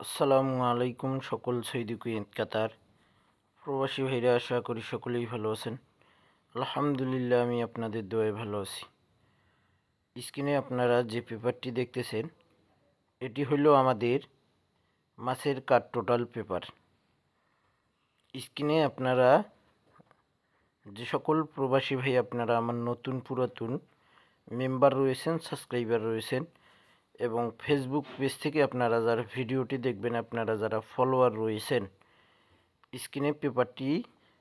আসসালামু আলাইকুম সকল সৌদি কুয়েত কাতার প্রবাসী ভাইরা, আশা করি সকলেই ভালো আছেন। আলহামদুলিল্লাহ, আমি আপনাদের দোয়ায় ভালো আছি। স্ক্রিনে আপনারা যে পেপারটি দেখতেছেন, এটি হলো আমাদের মাছের কাঠ টোটাল পেপার। স্ক্রিনে আপনারা যে সকল প্রবাসী ভাই আপনারা আমার নতুন পুরাতন মেম্বার রয়েছেন, সাবস্ক্রাইবার রয়েছেন এবং ফেসবুক পেজ থেকে আপনারা যারা ভিডিওটি দেখবেন, আপনারা যারা ফলোয়ার রয়েছেন, স্ক্রিনে পেপারটি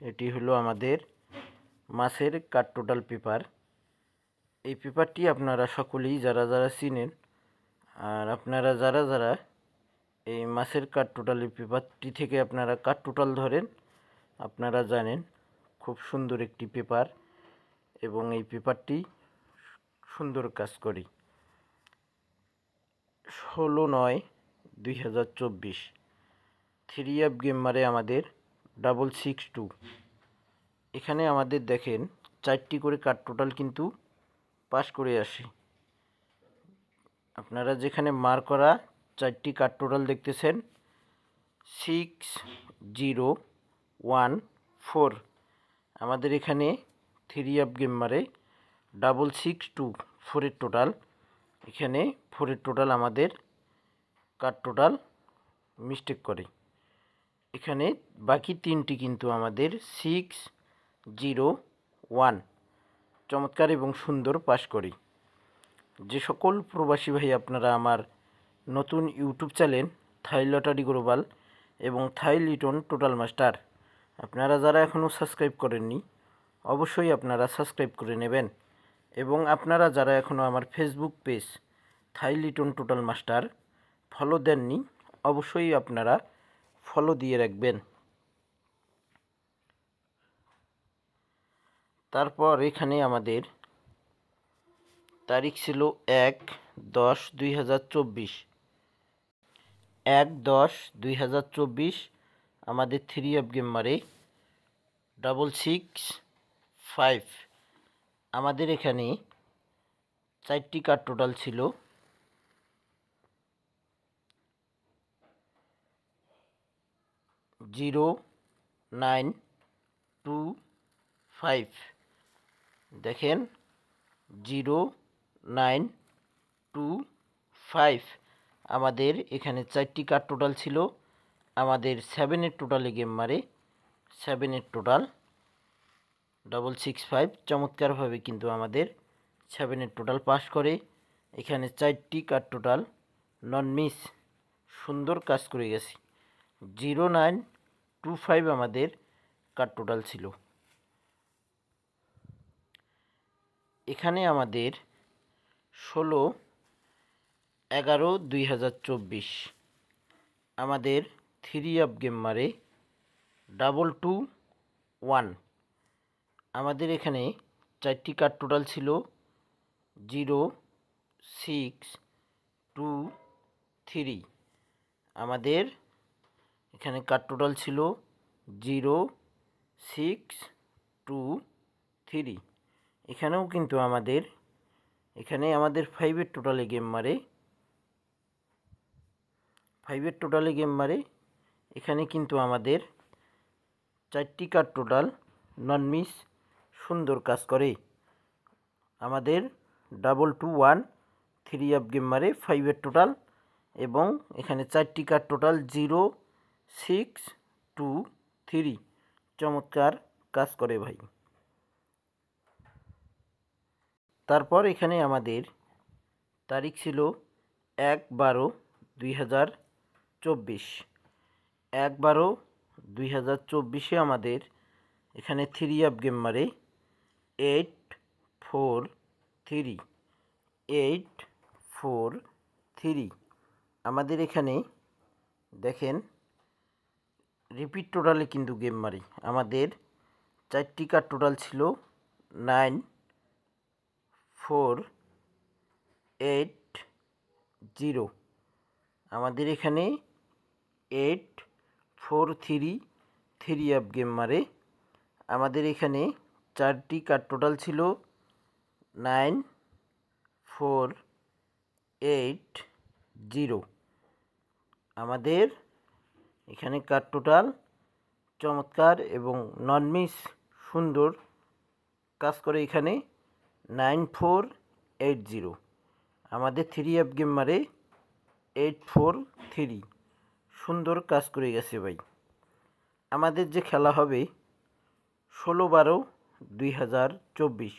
এটি হলো আমাদের মাছের কাঠ টোটাল পেপার। এই পেপারটি আপনারা সকলেই যারা যারা চিনেন, আর আপনারা যারা যারা এই মাছের কাঠ টোটাল পেপারটি থেকে আপনারা কাঠ টোটাল ধরেন, আপনারা জানেন খুব সুন্দর একটি পেপার এবং এই পেপারটি সুন্দর কাজ করে। 16/9/2024 3 গেম মারে আমাদের 662। এখানে আমাদের দেখেন 4টি করে কাঠ টোটাল কিন্তু পাস করে আসে। আপনারা যেখানে মার করা 4টি কাঠ টোটাল দেখতেছেন 6014, আমাদের এখানে 3 গেম মারে 662 4-এর টোটাল। এখানে 4-এর টোটাল আমাদের কাঠ টোটাল মিস্টেক করে। এখানে বাকি 3টি কিন্তু আমাদের 601 চমৎকার এবং সুন্দর পাস করি। যে সকল প্রবাসী ভাই আপনারা আমার নতুন ইউটিউব চ্যানেল থাই লটারি গ্লোবাল এবং থাই লিটন টোটাল মাস্টার, আপনারা যারা এখনও সাবস্ক্রাইব করেননি, অবশ্যই আপনারা সাবস্ক্রাইব করে নেবেন এবং আপনারা যারা এখনও আমার ফেসবুক পেজ থাই লিটন টোটাল মাস্টার ফলো দেননি, অবশ্যই আপনারা ফলো দিয়ে রাখবেন। তারপর এখানে আমাদের তারিখ ছিল 1/10/2024। 1/10/2024 আমাদের 3 গেম মারে 665। আমাদের এখানে 4টি কাঠ টোটাল ছিল 0925। দেখেন 0925 আমাদের এখানে 4টি কাঠ টোটাল ছিল। আমাদের 7-এর টোটালে গেম মারে 7-এর টোটাল 665। চমৎকারভাবে কিন্তু আমাদের 7-এর টোটাল পাস করে। এখানে 4টি কাঠ টোটাল নন মিস, সুন্দর কাজ করে গেছি। 0925 আমাদের কাঠ টোটাল ছিল। এখানে আমাদের 16/11/2024 আমাদের 3 গেম মারে 221। আমাদের এখানে 4টি কাঠ টোটাল ছিল 0623। আমাদের এখানে কাঠ টোটাল ছিল 0623। এখানেও কিন্তু আমাদের 5-এর টোটালে গেম মারে 5-এর টোটালে গেম মারে। এখানে কিন্তু আমাদের 4টি কাঠ টোটাল নন মিস, সুন্দর কাজ করে। আমাদের 221 3 গেম মারে 5-এর টোটাল এবং এখানে 4টি কাঠ টোটাল 0623। চমৎকার কাজ করে ভাই। তারপর এখানে আমাদের তারিখ ছিল 1/12/2024। 1/12/2024 আমাদের এখানে 3 গেম মারে 843। 843 আমাদের এখানে দেখেন রিপিট টোটালে কিন্তু গেম মারি। আমাদের 4টি কাঠ টোটাল ছিল 9480। আমাদের এখানে 843 3 গেম মারে। আমাদের এখানে 4টি কাঠ টোটাল ছিল 9480। আমাদের এখানে কাট টোটাল চমৎকার এবং নন মিস সুন্দর কাজ করে এখানে 9480। আমাদের 3F গেম মারে 843 সুন্দর কাজ করে গেছে ভাই। আমাদের যে খেলা হবে 16/12/2024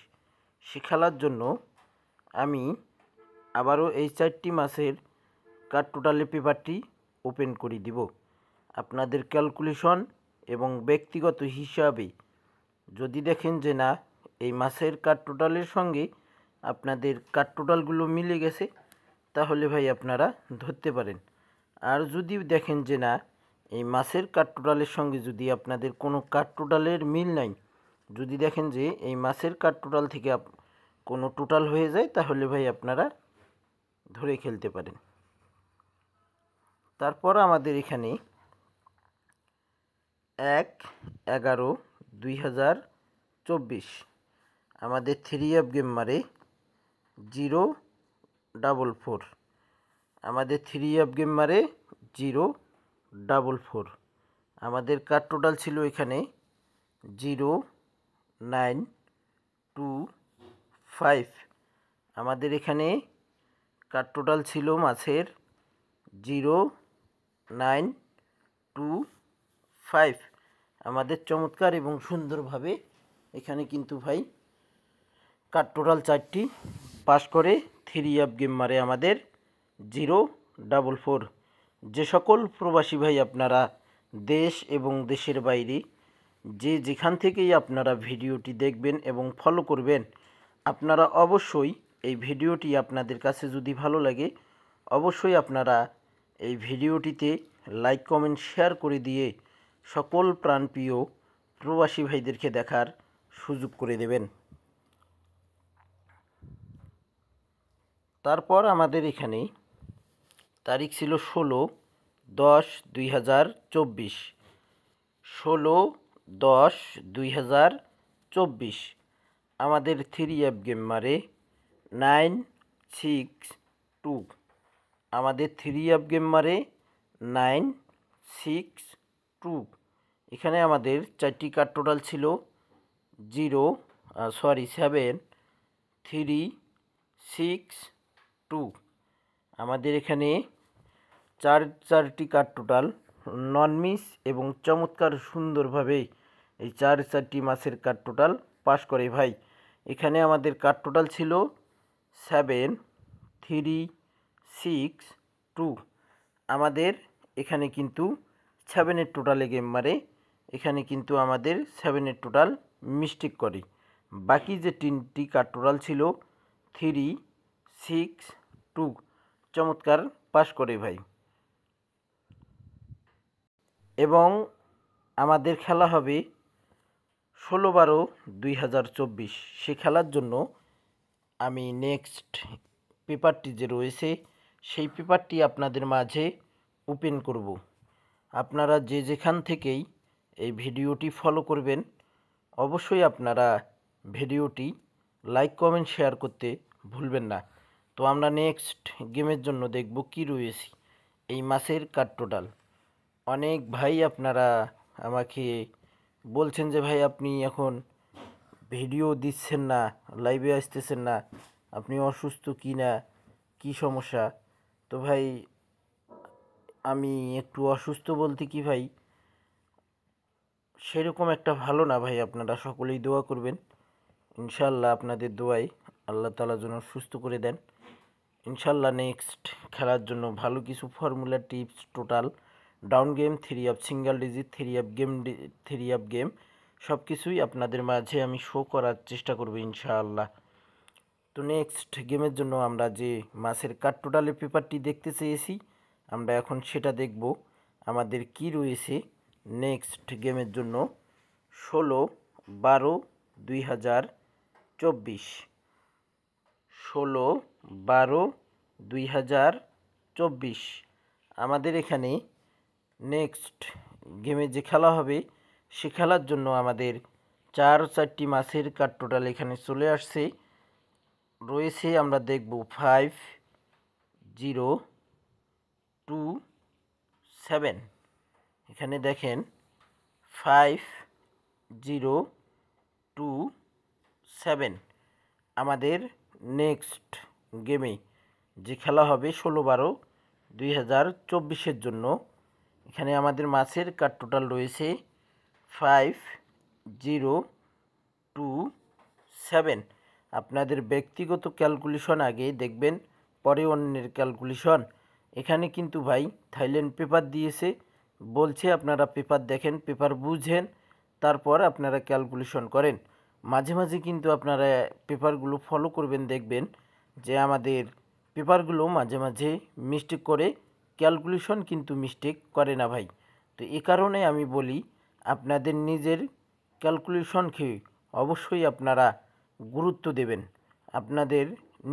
সে খেলার জন্য আমি আবারও এই 4টি মাসের কাট টোটালের পেপারটি ওপেন করে দিব। আপনাদের ক্যালকুলেশন এবং ব্যক্তিগত হিসাবে যদি দেখেন যে না এই মাসের কাট টোটালের সঙ্গে আপনাদের কাট টোটালগুলো মিলে গেছে, তাহলে ভাই আপনারা ধরতে পারেন। আর যদি দেখেন যে না এই মাসের কাট টোটালের সঙ্গে যদি আপনাদের কোনো কাট টোটালের মিল নাই, যদি দেখেন যে এই মাসের কাট টোটাল থেকে কোনো টোটাল হয়ে যায়, তাহলে ভাই আপনারা ধরে খেলতে পারেন। তারপর আমাদের এখানে 1/11/2024 আমাদের 3F গেম মারে 044। আমাদের 3F গেম মারে 044। আমাদের কাট টোটাল ছিল এখানে 0925। আমাদের এখানে কাট টোটাল ছিল মাছের 0925। আমাদের চমৎকার এবং সুন্দরভাবে এখানে কিন্তু ভাই কাট টোটাল 4টি পাস করে 3F গেম মারে আমাদের 044। যে সকল প্রবাসী ভাই আপনারা দেশ এবং দেশের বাইরে যে যেখান থেকেই আপনারা ভিডিওটি দেখবেন এবং ফলো করবেন, আপনারা অবশ্যই এই ভিডিওটি আপনাদের কাছে যদি ভালো লাগে অবশ্যই আপনারা এই ভিডিওটিতে লাইক কমেন্ট শেয়ার করে দিয়ে সকল প্রাণপ্রিয় প্রবাসী ভাইদেরকে দেখার সুযোগ করে দেবেন। তারপর আমাদের এখানে তারিখ ছিল 16/10/2024। 16/10/2024 আমাদের 3F গেম মারে 962। আমাদের 3F গেম মারে 962। এখানে আমাদের 4টি কাট টোটাল ছিল 7362। আমাদের এখানে 4টি কাট টোটাল নন মিস এবং চমৎকার সুন্দরভাবে এই 4টি মাসের কাট টোটাল পাস করে ভাই। এখানে আমাদের কাট টোটাল ছিল 7362। আমাদের এখানে কিন্তু 7-এর টোটালে গেম মারে, এখানে কিন্তু আমাদের 7-এর টোটাল মিস্টেক করে। বাকি যে 3টি কাট টোটাল ছিল 362 চমৎকার পাস করে ভাই। এবং আমাদের খেলা হবে 16/12/2024। সে খেলার জন্য আমি নেক্সট পেপারটি যে রয়েছে সেই পেপারটি আপনাদের মাঝে ওপেন করব। আপনারা যে যেখান থেকেই এই ভিডিওটি ফলো করবেন অবশ্যই আপনারা ভিডিওটি লাইক কমেন্ট শেয়ার করতে ভুলবেন না। তো আমরা নেক্সট গেমের জন্য দেখব কি রয়েছে এই মাসের কাট টোটাল। অনেক ভাই আপনারা আমাকে বলছেন যে ভাই আপনি এখন ভিডিও দিচ্ছেন না, লাইভে আসতেছেন না, আপনি অসুস্থ কি না, কী সমস্যা? তো ভাই আমি একটু অসুস্থ বলতে কি ভাই সেরকম একটা ভালো না ভাই। আপনারা সকলেই দোয়া করবেন, ইনশাল্লাহ আপনাদের দোয়ায় আল্লাহ তাআলা যেন সুস্থ করে দেন। ইনশাল্লাহ নেক্সট খেলার জন্য ভালো কিছু formula tips total down game 3F single digit 3F game সব কিছুই আপনাদের মাঝে আমি শো করার চেষ্টা করব ইনশাআল্লাহ। তো নেক্সট গেমের জন্য আমরা যে মাসের কাট টোটালের পেপারটি দেখতে চেয়েছি আমরা এখন সেটা দেখব আমাদের কি রয়েছে নেক্সট গেমের জন্য 16/12/2024। 16/12/2024 আমাদের এখানে নেক্সট গেমে যে খেলা হবে সে খেলার জন্য আমাদের 4টি মাসের কাট টোটাল এখানে চলে আসছে রয়েছে। আমরা দেখব 5, 0, 2, 7। এখানে দেখেন 5027 আমাদের নেক্সট গেমে যে খেলা হবে 16/12/2024 জন্য। এখানে আমাদের মাছের কার্ড টোটাল রয়েছে 5027। আপনাদের ব্যক্তিগত ক্যালকুলেশন আগে দেখবেন, পরে অন্যের ক্যালকুলেশন। এখানে কিন্তু ভাই থাইল্যান্ড পেপার দিয়েছে, বলছে আপনারা পেপার দেখেন, পেপার বুঝেন, তারপর আপনারা ক্যালকুলেশন করেন। মাঝে মাঝে কিন্তু আপনারা পেপারগুলো ফলো করবেন, দেখবেন যে আমাদের পেপারগুলো মাঝে মাঝে মিস্টেক করে, ক্যালকুলেশন কিন্তু মিস্টেক করে না ভাই। তো এ কারণে আমি বলি আপনাদের নিজের ক্যালকুলেশনকে অবশ্যই আপনারা গুরুত্ব দেবেন। আপনাদের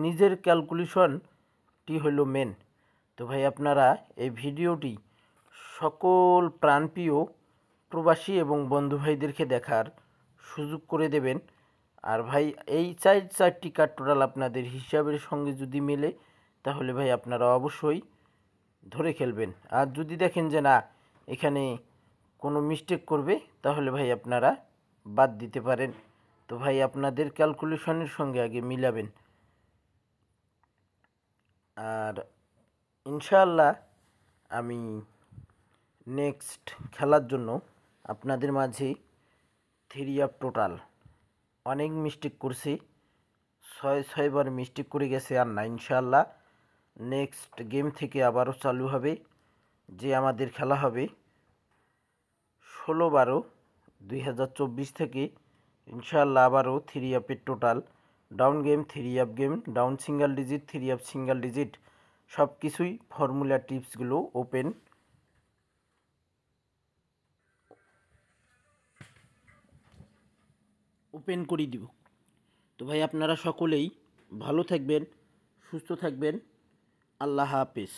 নিজের ক্যালকুলেশনটি হলো মেন। তো ভাই আপনারা এই ভিডিওটি সকল প্রাণপ্রিয় প্রবাসী এবং বন্ধু ভাইদেরকে দেখার সুযোগ করে দেবেন। আর ভাই এই চারটি কার্ড টোটাল আপনাদের হিসাবের সঙ্গে যদি মেলে, তাহলে ভাই আপনারা অবশ্যই ধরে খেলবেন। আর যদি দেখেন যে না এখানে কোনো মিস্টেক করবে, তাহলে ভাই আপনারা বাদ দিতে পারেন। তো ভাই আপনাদের ক্যালকুলেশনের সঙ্গে আগে মিলাবেন। আর ইনশাআল্লাহ আমি নেক্সট খেলার জন্য আপনাদের মাঝে 3 টোটাল অনেক মিস্টেক করছি, 6বার মিস্টেক করে গেছে, আর না ইনশাআল্লাহ নেক্সট গেম থেকে আবারও চালু হবে। যে আমাদের খেলা হবে 16/12/2024 থেকে ইনশাআল্লাহ আবারও 3 total down game, 3 game, down single digit, 3 single digit, সব কিছুই ফর্মুলা টিপসগুলো ওপেন করে দিব। তো ভাই আপনারা সকলেই ভালো থাকবেন, সুস্থ থাকবেন। আল্লাহ হাফেজ।